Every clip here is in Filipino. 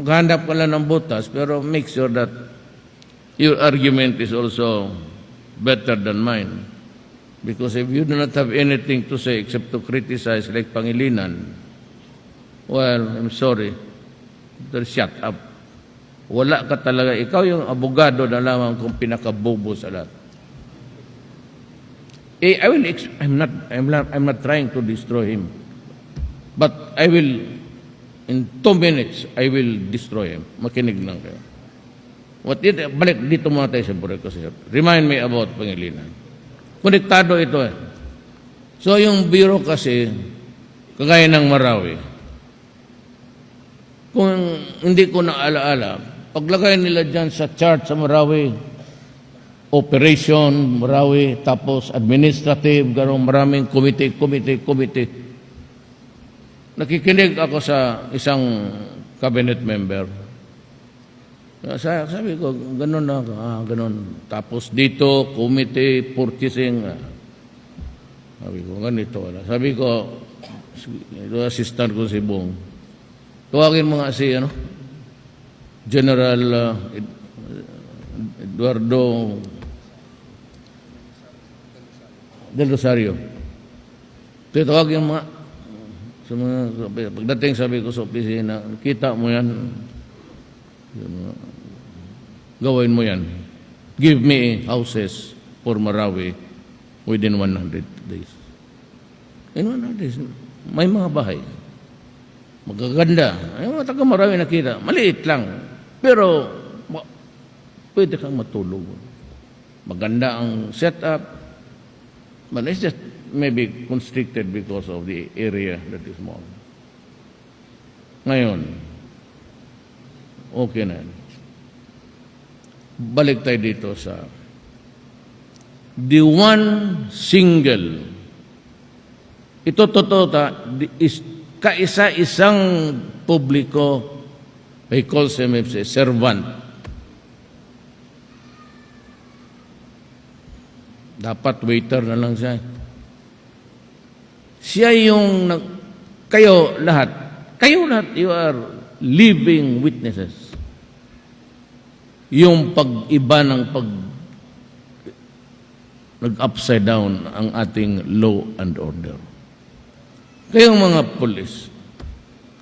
Maghanap ka lang ng butas, pero make sure that your argument is also better than mine. Because if you do not have anything to say except to criticize like Pangilinan, well, I'm sorry, then shut up. Wala ka talaga. Ikaw yung abogado na lamang kung pinakabobo sa lahat. I'm not trying to destroy him. But I will, in 2 minutes, I will destroy him. Makinig lang kayo. Balik dito muna tayo sa Boracay kasi. Remind me about Pangilinan. Konektado ito eh. So yung bureau kasi, kagaya ng Marawi, kung hindi ko na alaala, paglagay nila dyan sa chart sa Marawi, operation, Marawi, tapos administrative, gano'ng maraming committee. Nakikinig ako sa isang cabinet member. Sabi ko, gano'n na, gano'n. Tapos dito, committee, purchasing. Sabi ko, ganito. Sabi ko, ito assistant ko si Bong. Tuwagin mo nga si, General Eduardo Del Rosario. Tuwagin mo nga. Pagdating sabi ko sa opisina, kita mo yan. Gawin mo yan. Give me houses for Marawi within 100 days. In 100 days, may mga bahay. Magaganda. Ay, mga taga Marawi nakita. Maliit lang. Pero, pwede kang matulog. Maganda ang setup. But it's just maybe constricted because of the area that is small. Ngayon, okay na. Balik tayo dito sa the one single. Ito totoo is kaisa-isang publiko, he calls him a servant. Dapat waiter na lang siya. Siya yung, kayo lahat, you are living witnesses. Yung pag-iba ng nag-upside down ang ating law and order. Kayong mga pulis,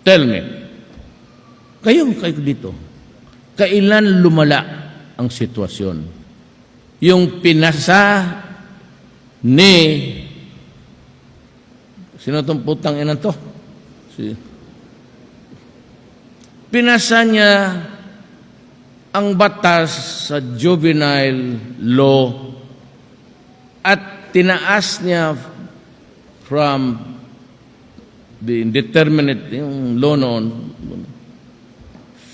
tell me, kayo dito, kailan lumala ang sitwasyon? Yung pinasa ni sino itong putang ina to? Pinasa niya ang batas sa juvenile law at tinaas niya from the indeterminate, yung law noon,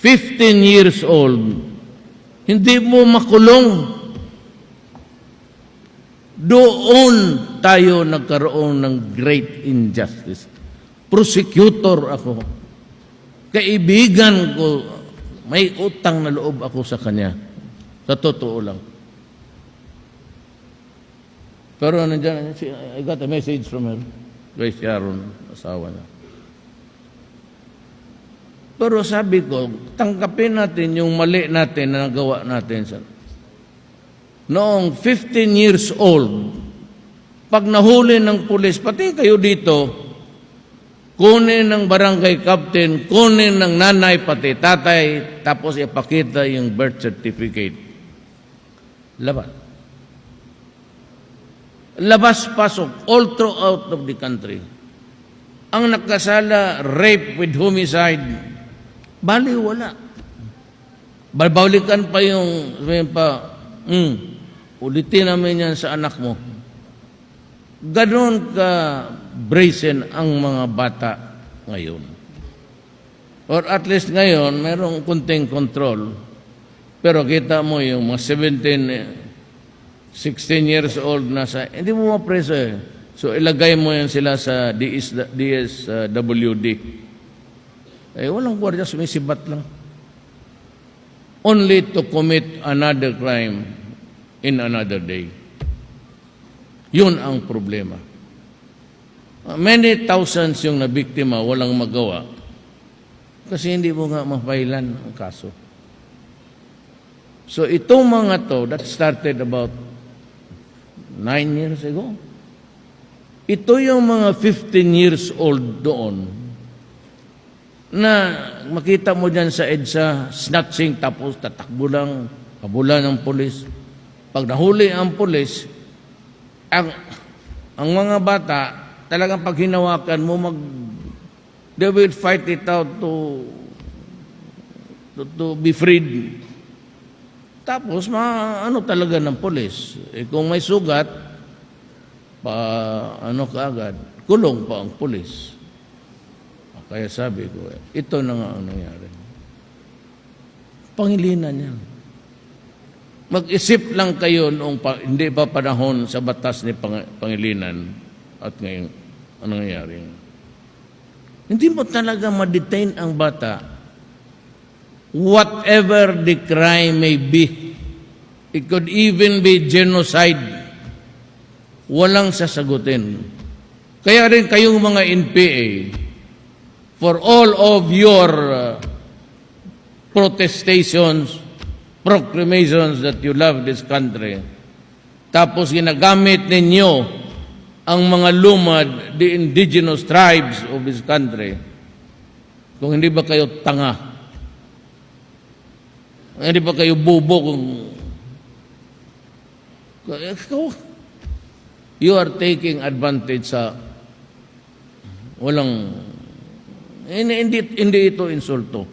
15 years old, hindi mo makulong. Doon tayo nagkaroon ng great injustice. Prosecutor ako. Kaibigan ko, may utang na loob ako sa kanya. Sa totoo lang. Pero nandiyan, I got a message from her. Grace Sharon, asawa niya. Pero sabi ko, tanggapin natin yung mali natin na nagawa natin sa noong 15 years old, pag nahuli ng pulis, pati kayo dito, kunin ng barangay captain, kunin ng nanay, pati tatay, tapos ipakita yung birth certificate. Labas-pasok, all throughout of the country. Ang nakasala, rape with homicide, baliwala. Babalikan pa yung, ulitin namin yan sa anak mo. Ganon ka brazen ang mga bata ngayon. Or at least ngayon, mayroong kunting control. Pero kita mo yung mga 16 years old na hindi mo mapreso eh. So ilagay mo yan sila sa DSWD. Walang gwardiya, sumisibat lang. Only to commit another crime in another day. Yun ang problema. Many thousands yung nabiktima, walang magawa. Kasi hindi mo nga mapailan ang kaso. So itong mga to, that started about 9 years ago. Ito yung mga 15 years old doon na makita mo dyan sa EDSA, snatching, tapos tatakbo lang, kabulan ng pulis. Pag nahuli ang pulis, ang mga bata, talagang pag hinawakan mo, they will fight it out to be freed. Tapos, ano talaga ng pulis? Kung may sugat, kaagad, kulong pa ang pulis. Kaya sabi ko, ito na nga ang nangyari. Pangilinan yan. Mag-isip lang kayo noong hindi pa panahon sa batas ni Pangilinan at ngayon, ano nangyari? Hindi mo talaga ma-detain ang bata. Whatever the crime may be, it could even be genocide. Walang sasagutin. Kaya rin kayong mga NPA, for all of your protestations, proclamations that you love this country, tapos ginagamit ninyo ang mga lumad, the indigenous tribes of this country, kung hindi ba kayo tanga? Hindi ba kayo bubo kung you are taking advantage sa walang hindi ito insulto.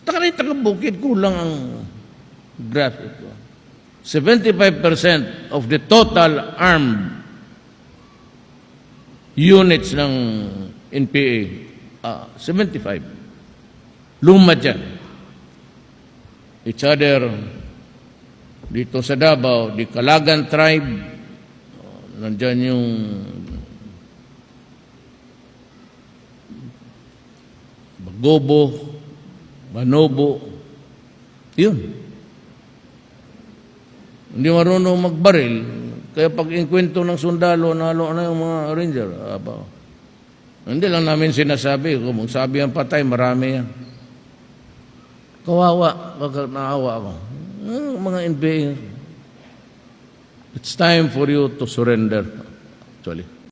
Taga-bukid kulang ang graph ito. 75% of the total armed units ng NPA, 75. Lumad yan. Each other, dito sa Davao, the Calagan tribe, nandyan yung Bagobo, Manobo, yun. Hindi marunong magbaril, kaya pag inkwento ng sundalo, nalo na yung mga ranger. Hindi lang namin sinasabi, kung magsabi ang patay, marami yan. Kawawa, pag naawa ako. Mga NPA, it's time for you to surrender, actually.